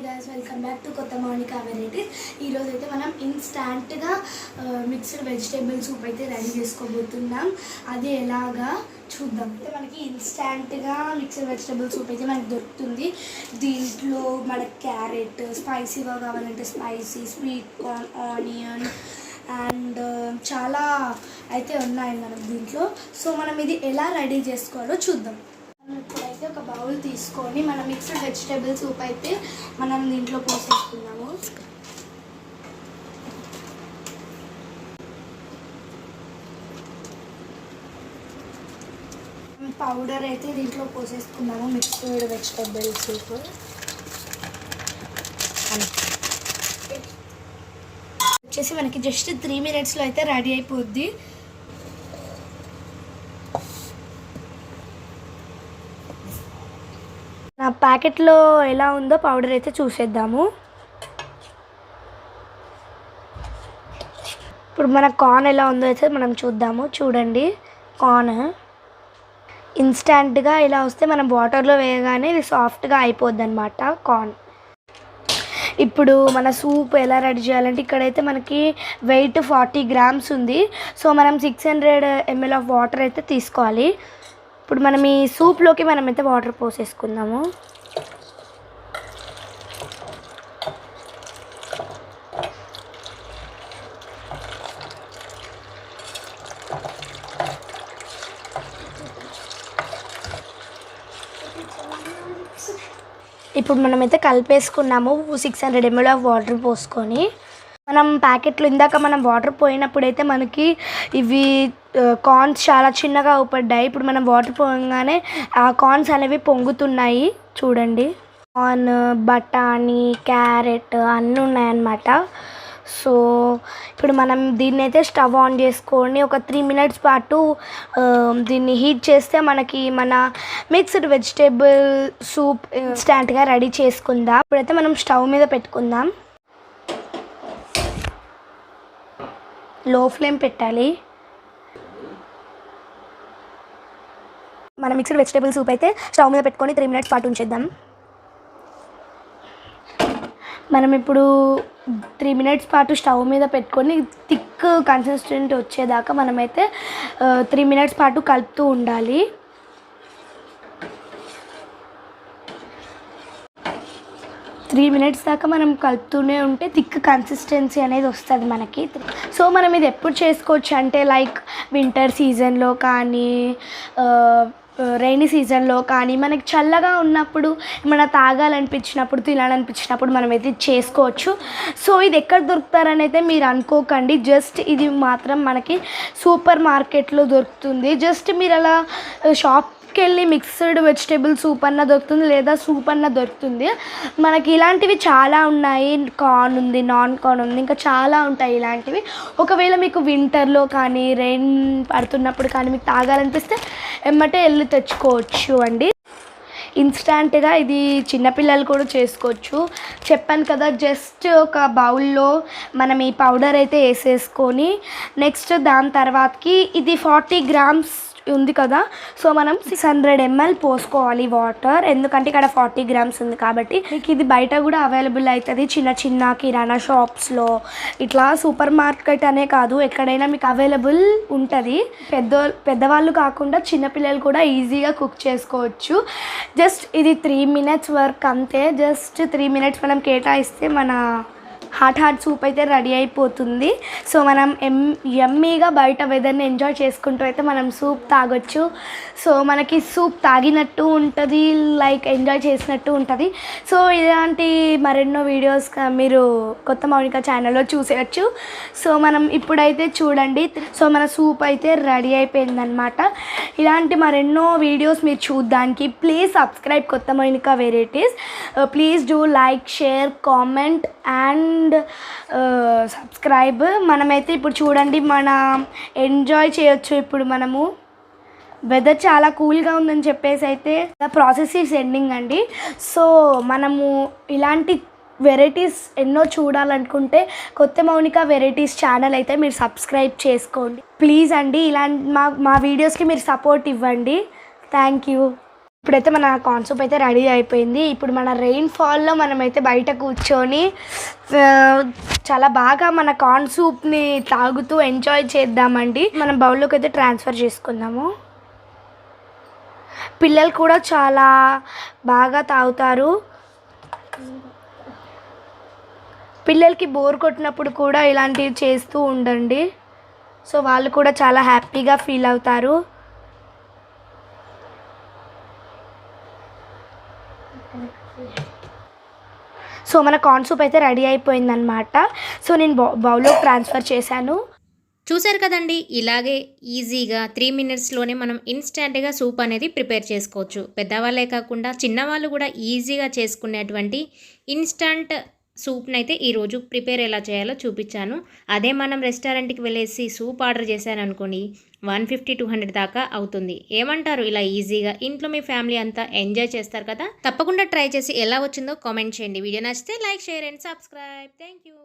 guys, welcome back to Kotta Monica Varieties. ఈ రోజు అయితే మనం ఇన్స్టాంట్ గా మిక్స్డ్ వెజిటబుల్ సూప్ అయితే రెడీ చేసుకోబోతున్నాం. అది ఎలాగా చూద్దాం. మనకి ఇన్స్టాంట్ గా మిక్స్డ్ వెజిటబుల్ సూప్ అయితే మనకి దొరుకుతుంది. దీంట్లో మనకి క్యారెట్, స్పైసీగా కావాలంటే spicy, sweet corn, onion and చాలా అయితే ఉన్నాయి మనకు దీంట్లో. సో మనం ఇది ఎలా రెడీ చేసుకోవాలో చూద్దాం. ఇప్పుడైతే ఒక బౌల్ తీసుకొని మనం మిక్స్డ్ వెజిటబుల్ సూప్ అయితే మనం దీంట్లో పోసేసుకున్నాము. పౌడర్ అయితే దీంట్లో పోసేసుకున్నాము మిక్స్డ్ వెజిటబుల్ సూప్. వచ్చేసి మనకి జస్ట్ 3 minutesలో అయితే రెడీ అయిపోద్ది. నా ప్యాకెట్లో ఎలా ఉందో పౌడర్ అయితే చూసేద్దాము. ఇప్పుడు మన కార్న్ ఎలా ఉందో అయితే మనం చూద్దాము. చూడండి, కార్న్ ఇన్స్టెంట్గా ఇలా వస్తే మనం వాటర్లో వేయగానే ఇది సాఫ్ట్గా అయిపోద్ది అనమాట కార్న్. ఇప్పుడు మన సూప్ ఎలా రెడీ చేయాలంటే ఇక్కడైతే మనకి వెయిట్ 40 grams ఉంది. సో మనం 600 ml ఆఫ్ వాటర్ అయితే తీసుకోవాలి. ఇప్పుడు మనం ఈ సూప్లోకి మనమైతే వాటర్ పోసేసుకుందాము. ఇప్పుడు మనమైతే కలిపేసుకున్నాము 600 ml ఆఫ్ వాటర్ పోసుకొని. మనం ప్యాకెట్లో ఇందాక మనం వాటర్ పోయినప్పుడైతే మనకి ఇవి కార్న్స్ చాలా చిన్నగా ఊపడ్డాయి. ఇప్పుడు మనం వాటర్ పోయగానే ఆ కార్న్స్ అనేవి పొంగుతున్నాయి. చూడండి, కార్న్, బఠానీ, క్యారెట్ అన్నీ ఉన్నాయన్నమాట. సో ఇప్పుడు మనం దీన్ని అయితే స్టవ్ ఆన్ చేసుకొని ఒక 3 minutes పాటు దీన్ని హీట్ చేస్తే మనకి మన మిక్స్డ్ వెజిటేబుల్ సూప్ ఇన్స్టాంట్గా రెడీ చేసుకుందాం. ఇప్పుడైతే మనం స్టవ్ మీద పెట్టుకుందాం. లో ఫ్లేమ్ పెట్టాలి. మన మిక్స్డ్ వెజిటేబుల్ సూప్ అయితే స్టవ్ మీద పెట్టుకొని 3 minutes పాటు ఉంచేద్దాం. మనం ఇప్పుడు 3 minutes పాటు స్టవ్ మీద పెట్టుకొని థిక్ కన్సిస్టెంట్ వచ్చేదాకా మనమైతే 3 minutes పాటు కలుపుతూ ఉండాలి. త్రీ మినిట్స్ దాకా మనం కలుపుతూనే ఉంటే థిక్ కన్సిస్టెన్సీ అనేది వస్తుంది మనకి. సో మనం ఇది ఎప్పుడు చేసుకోవచ్చు అంటే లైక్ వింటర్ సీజన్లో కానీ రైనీ సీజన్లో కానీ మనకి చల్లగా ఉన్నప్పుడు ఏమైనా తాగాలనిపించినప్పుడు, తినాలనిపించినప్పుడు మనం అయితే చేసుకోవచ్చు. సో ఇది ఎక్కడ దొరుకుతారని అయితే మీరు అనుకోకండి. జస్ట్ ఇది మాత్రం మనకి సూపర్ మార్కెట్లో దొరుకుతుంది. జస్ట్ మీరు అలా షాప్కి వెళ్ళి మిక్స్డ్ వెజిటేబుల్ సూప్ అన్న దొరుకుతుంది, లేదా సూప్ అన్న దొరుకుతుంది. మనకి ఇలాంటివి చాలా ఉన్నాయి. కార్న్ ఉంది, నాన్ కార్న్ ఉంది, ఇంకా చాలా ఉంటాయి ఇలాంటివి. ఒకవేళ మీకు వింటర్లో కానీ రెయిన్ పడుతున్నప్పుడు కానీ మీకు తాగాలనిపిస్తే ఎమ్మటే వెళ్ళి తెచ్చుకోవచ్చు అండి. ఇన్స్టాంట్గా ఇది చిన్నపిల్లలు కూడా చేసుకోవచ్చు. చెప్పాను కదా, జస్ట్ ఒక బౌల్లో మనం ఈ పౌడర్ అయితే వేసేసుకొని నెక్స్ట్ దాని తర్వాతకి ఇది 40 grams ఉంది కదా, సో మనం 600 ml పోసుకోవాలి వాటర్. ఎందుకంటే ఇక్కడ 40 grams ఉంది కాబట్టి. మీకు ఇది బయట కూడా అవైలబుల్ అవుతుంది, చిన్న చిన్న కిరాణా షాప్స్లో. ఇట్లా సూపర్ మార్కెట్ అనే కాదు, ఎక్కడైనా మీకు అవైలబుల్ ఉంటుంది. పెద్దవాళ్ళు కాకుండా చిన్నపిల్లలు కూడా ఈజీగా కుక్ చేసుకోవచ్చు. జస్ట్ ఇది 3 minutes వర్క్ అంతే. జస్ట్ 3 minutes మనం కేటాయిస్తే మన హాట్ సూప్ అయితే రెడీ అయిపోతుంది. సో మనం యమ్మీగా బయట వెదర్ని ఎంజాయ్ చేసుకుంటూ అయితే మనం సూప్ తాగొచ్చు. సో మనకి సూప్ తాగినట్టు ఉంటుంది, లైక్ ఎంజాయ్ చేసినట్టు ఉంటుంది. సో ఇలాంటి మరెన్నో వీడియోస్ మీరు కొత్త మౌనిక ఛానల్లో చూసేయచ్చు. సో మనం ఇప్పుడైతే చూడండి, సో మన సూప్ అయితే రెడీ అయిపోయిందనమాట. ఇలాంటి మరెన్నో వీడియోస్ మీరు చూడడానికి ప్లీజ్ సబ్స్క్రైబ్ కొత్త Mounika varieties. Please do like, share, comment and subscribe. మనమైతే ఇప్పుడు చూడండి, మన ఎంజాయ్ చేయొచ్చు. ఇప్పుడు మనము వెదర్ చాలా కూల్గా ఉందని చెప్పేసి అయితే ప్రాసెస్ ఈజ్ ఎండింగ్ అండి. సో మనము ఇలాంటి వెరైటీస్ ఎన్నో చూడాలనుకుంటే కొత్త మౌనిక వెరైటీస్ ఛానల్ అయితే మీరు సబ్స్క్రైబ్ చేసుకోండి ప్లీజ్ అండి. ఇలాంటి మా వీడియోస్కి మీరు సపోర్ట్ ఇవ్వండి. Thank you. ఇప్పుడైతే మన కార్న్ సూప్ అయితే రెడీ అయిపోయింది. ఇప్పుడు మన రెయిన్ ఫాల్లో మనమైతే బయట కూర్చొని చాలా బాగా మన కార్న్ సూప్ని తాగుతూ ఎంజాయ్ చేద్దామండి. మనం బౌల్లోకి అయితే ట్రాన్స్ఫర్ చేసుకుందాము. పిల్లలు కూడా చాలా బాగా తాగుతారు. పిల్లలకి బోర్ కొట్టినప్పుడు కూడా ఇలాంటివి చేస్తూ ఉండండి. సో వాళ్ళు కూడా చాలా హ్యాపీగా ఫీల్ అవుతారు. సో మన కార్న్ సూప్ అయితే రెడీ అయిపోయిందనమాట. సో నేను బౌల్లో ట్రాన్స్ఫర్ చేశాను. చూసారు కదండి, ఇలాగే ఈజీగా 3 మినిట్స్లోనే మనం ఇన్స్టెంట్గా సూప్ అనేది ప్రిపేర్ చేసుకోవచ్చు. పెద్దవాళ్ళే కాకుండా చిన్నవాళ్ళు కూడా ఈజీగా చేసుకునేటువంటి ఇన్స్టంట్ సూప్ని అయితే ఈరోజు ప్రిపేర్ ఎలా చేయాలో చూపించాను. అదే మనం రెస్టారెంట్కి వెళ్ళేసి సూప్ ఆర్డర్ చేశారనుకోండి 150-200 దాకా అవుతుంది. ఏమంటారు? ఇలా ఈజీగా ఇంట్లో మీ ఫ్యామిలీ అంతా ఎంజాయ్ చేస్తారు కదా. తప్పకుండా ట్రై చేసి ఎలా వచ్చిందో కామెంట్ చేయండి. వీడియో నచ్చితే like, share and subscribe. Thank you.